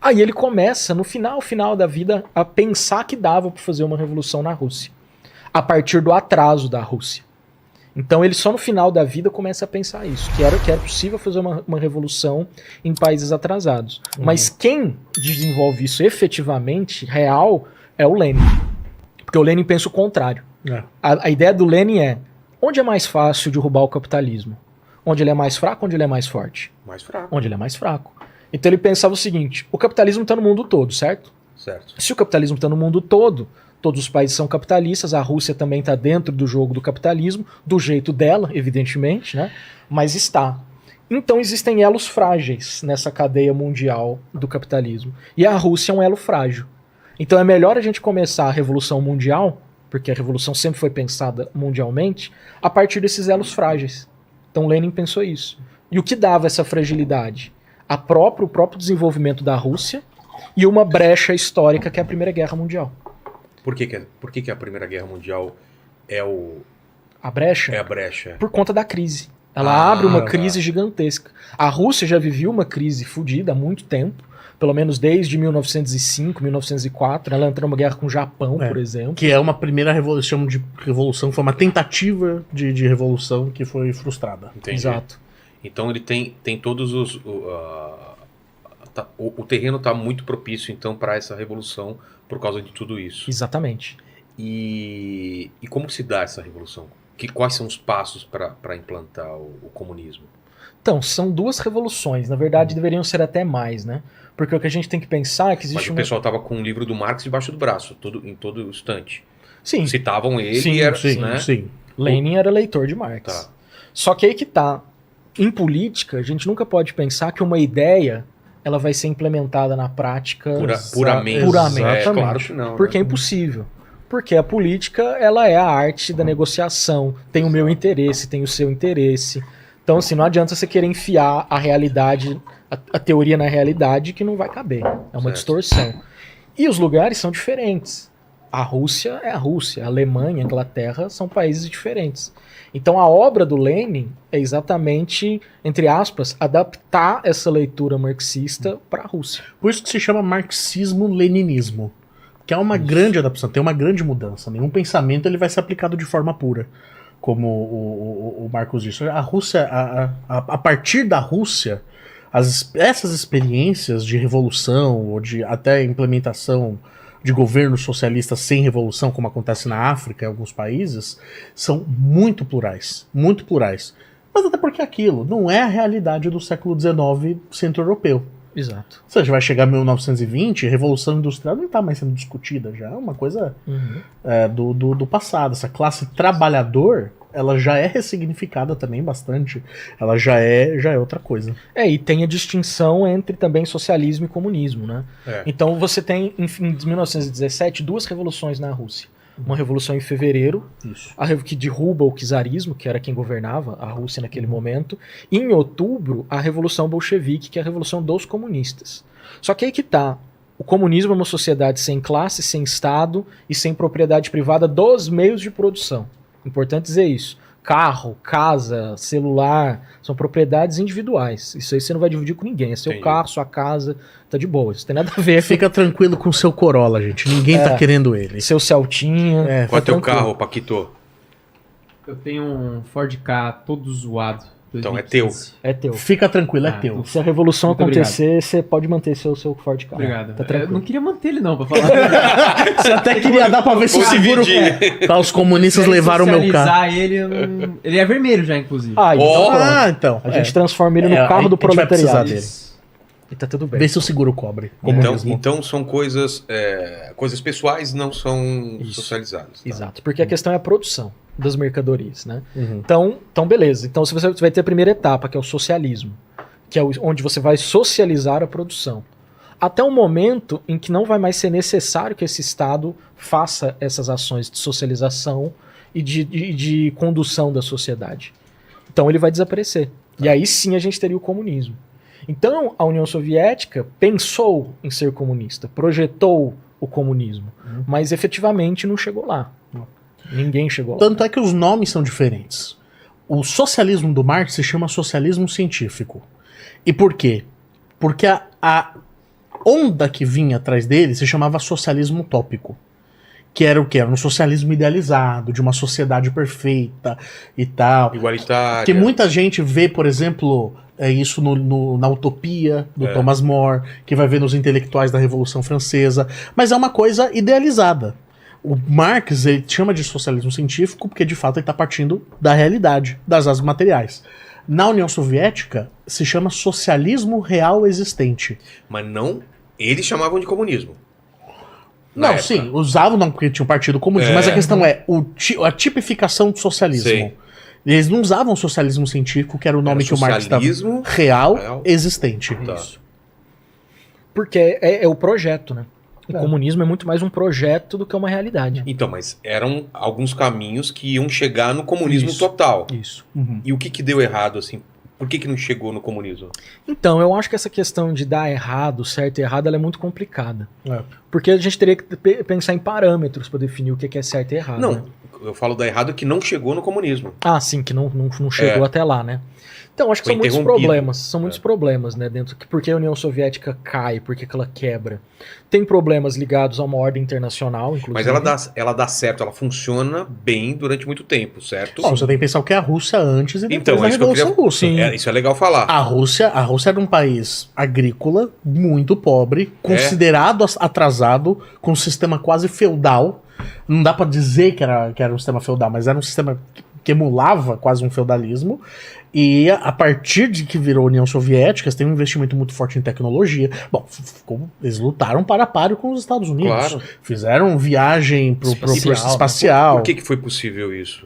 Aí ele começa, no final da vida, a pensar que dava para fazer uma revolução na Rússia, a partir do atraso da Rússia. Então ele só no final da vida começa a pensar isso, que era possível fazer uma revolução em países atrasados. Mas quem desenvolve isso efetivamente, real, é o Lenin. Porque o Lenin pensa o contrário. A ideia do Lenin é, onde é mais fácil derrubar o capitalismo? Onde ele é mais fraco, onde ele é mais forte? Mais fraco. Onde ele é mais fraco. Então ele pensava o seguinte, o capitalismo está no mundo todo, certo? Certo. Se o capitalismo está no mundo todo, todos os países são capitalistas, a Rússia também está dentro do jogo do capitalismo, do jeito dela, evidentemente, né? Mas está. Então existem elos frágeis nessa cadeia mundial do capitalismo. E a Rússia é um elo frágil. Então é melhor a gente começar a Revolução Mundial, porque a Revolução sempre foi pensada mundialmente, a partir desses elos frágeis. Então Lenin pensou isso. E o que dava essa fragilidade? O próprio desenvolvimento da Rússia e uma brecha histórica que é a Primeira Guerra Mundial. Por que a Primeira Guerra Mundial é a brecha? É a brecha. Por conta da crise. Ela abre uma crise gigantesca. A Rússia já vivia uma crise fodida há muito tempo, pelo menos desde 1905, 1904. Ela entrou numa guerra com o Japão, por exemplo. Que é uma primeira revolução foi uma tentativa de revolução que foi frustrada. Entendi. Exato. Então ele tem todos os... o terreno está muito propício, então, para essa revolução por causa de tudo isso. Exatamente. E como se dá essa revolução? Quais são os passos para implantar o comunismo? Então, são duas revoluções. Na verdade, deveriam ser até mais, né? Porque o que a gente tem que pensar é que existe... Mas o pessoal estava com um livro do Marx debaixo do braço, em todo instante. Sim. Citavam ele Sim, e era... sim, né? sim. Lenin era leitor de Marx. Tá. Só que aí que tá. Em política, a gente nunca pode pensar que uma ideia ela vai ser implementada na prática Puramente. Puramente. Claro que não. Porque é impossível. Porque a política ela é a arte da negociação. Tem o meu interesse, tem o seu interesse. Então, assim, não adianta você querer enfiar a realidade, a teoria na realidade, que não vai caber. É uma distorção. E os lugares são diferentes. A Rússia é a Rússia, a Alemanha, a Inglaterra são países diferentes. Então a obra do Lenin é exatamente, entre aspas, adaptar essa leitura marxista para a Rússia. Por isso que se chama marxismo-leninismo, que é uma grande adaptação, tem uma grande mudança. Nenhum pensamento ele vai ser aplicado de forma pura, como o Marcos disse. A Rússia, a partir da Rússia, essas experiências de revolução ou de até implementação de governos socialistas sem revolução, como acontece na África e alguns países, são muito plurais, muito plurais. Mas até porque aquilo não é a realidade do século XIX centro-europeu. Exato. Ou seja, vai chegar 1920, a Revolução Industrial não está mais sendo discutida, já é uma coisa do passado. Essa classe trabalhador, ela já é ressignificada também bastante, ela já é outra coisa. E tem a distinção entre também socialismo e comunismo, né? Então você tem, em 1917, duas revoluções na Rússia. Uma revolução em fevereiro, que derruba o czarismo, que era quem governava a Rússia naquele momento, e em outubro, a revolução bolchevique, que é a revolução dos comunistas. Só que aí que tá, o comunismo é uma sociedade sem classe, sem Estado e sem propriedade privada dos meios de produção. Importante dizer isso. Carro, casa, celular, são propriedades individuais. Isso aí você não vai dividir com ninguém. É seu carro, sua casa, tá de boa. Isso tem nada a ver. Fica tranquilo com o seu Corolla, gente. Ninguém tá querendo ele. Seu Celtinha. Qual é teu carro, Paquito? Eu tenho um Ford Ka todo zoado. 2015. Então é teu. É teu. Fica tranquilo, é teu. Se a revolução Muito acontecer, você pode manter seu Ford Ka. Obrigado. Tá Eu não queria manter ele não, pra falar. Você até queria dar pra ver se o seguro... Tá, os comunistas levaram o meu carro. Ele, ele é vermelho já, inclusive. Então. A gente transforma ele no carro do proletariado dele. E tá tudo bem. Vê se o seguro cobre. Então são coisas pessoais, não são socializadas. Tá? Exato, porque a questão é a produção das mercadorias, né? Então, beleza. Então você vai ter a primeira etapa, que é o socialismo, que é onde você vai socializar a produção. Até o momento em que não vai mais ser necessário que esse Estado faça essas ações de socialização e de condução da sociedade. Então ele vai desaparecer. E aí sim a gente teria o comunismo. Então a União Soviética pensou em ser comunista, projetou o comunismo, mas efetivamente não chegou lá. Ninguém chegou lá. Tanto é que os nomes são diferentes. O socialismo do Marx se chama socialismo científico. E por quê? Porque onda que vinha atrás dele se chamava socialismo utópico. Que era o quê? Era um socialismo idealizado, de uma sociedade perfeita e tal. Igualitária. Que muita gente vê, por exemplo, isso na Utopia, do Thomas More, que vai ver nos intelectuais da Revolução Francesa. Mas é uma coisa idealizada. O Marx, ele chama de socialismo científico porque, de fato, ele está partindo da realidade, das asas materiais. Na União Soviética, se chama socialismo real existente. Mas não... Eles chamavam de comunismo. Não, sim, usavam não porque tinha um partido comunista, mas a questão é a tipificação do socialismo. Sim. Eles não usavam socialismo científico, que era o nome que o Marx estava. Real existente. Tá. Isso. Porque é o projeto, né? O comunismo é muito mais um projeto do que uma realidade. Então, mas eram alguns caminhos que iam chegar no comunismo Isso. total. Isso. E o que deu errado, assim? Por que não chegou no comunismo? Então, eu acho que essa questão de dar errado, certo e errado, ela é muito complicada. Porque a gente teria que pensar em parâmetros para definir o que é certo e errado. Não, né? eu falo da errado que não chegou no comunismo. Ah, sim, que não chegou até lá, né? Então, acho que Foi são muitos interrompido. problemas. São muitos problemas, né? Por que a União Soviética cai? Por que ela quebra? Tem problemas ligados a uma ordem internacional, inclusive. Mas ela dá certo, ela funciona bem durante muito tempo, certo? Bom, você tem que pensar o que é a Rússia antes e depois Então, da é isso que eu Revolução queria... Russa. Sim. Isso é legal falar. A Rússia era um país agrícola, muito pobre, considerado atrasado, com um sistema quase feudal. Não dá pra dizer que era um sistema feudal, mas era um sistema que emulava quase um feudalismo. E a partir de que virou a União Soviética, tem um investimento muito forte em tecnologia. Bom, eles lutaram para a páreo com os Estados Unidos. Claro. Fizeram viagem pro Espacial, espacial. Por que foi possível isso?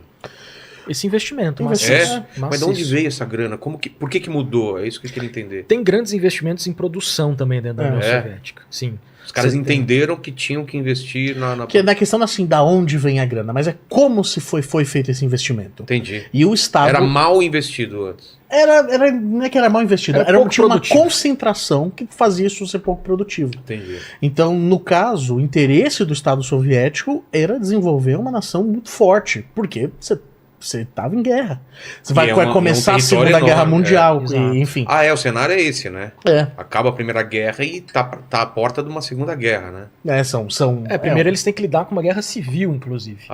Esse investimento. Mas de maciço. onde veio essa grana? Por que mudou? É isso que eu queria entender. Tem grandes investimentos em produção também dentro da União Soviética. Sim. Os caras Você entenderam que tinham que investir na... Que é na questão assim, da onde vem a grana, mas é como se foi feito esse investimento. Entendi. E o Estado... Era mal investido antes. Não é que era mal investido, tinha uma concentração que fazia isso ser pouco produtivo. Entendi. Então, no caso, o interesse do Estado soviético era desenvolver uma nação muito forte, porque você estava em guerra. Você vai começar a Segunda Guerra Mundial, enfim. O cenário é esse, né? Acaba a Primeira Guerra e tá à porta de uma Segunda Guerra, né? Primeiro eles têm que lidar com uma guerra civil, inclusive.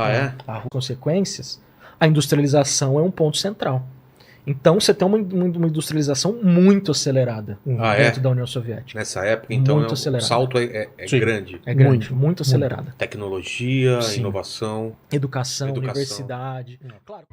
As consequências, a industrialização é um ponto central. Então você tem uma industrialização muito acelerada dentro da União Soviética. Nessa época, então, muito o salto é grande. É grande, muito acelerada. Tecnologia, inovação, educação, universidade. Claro.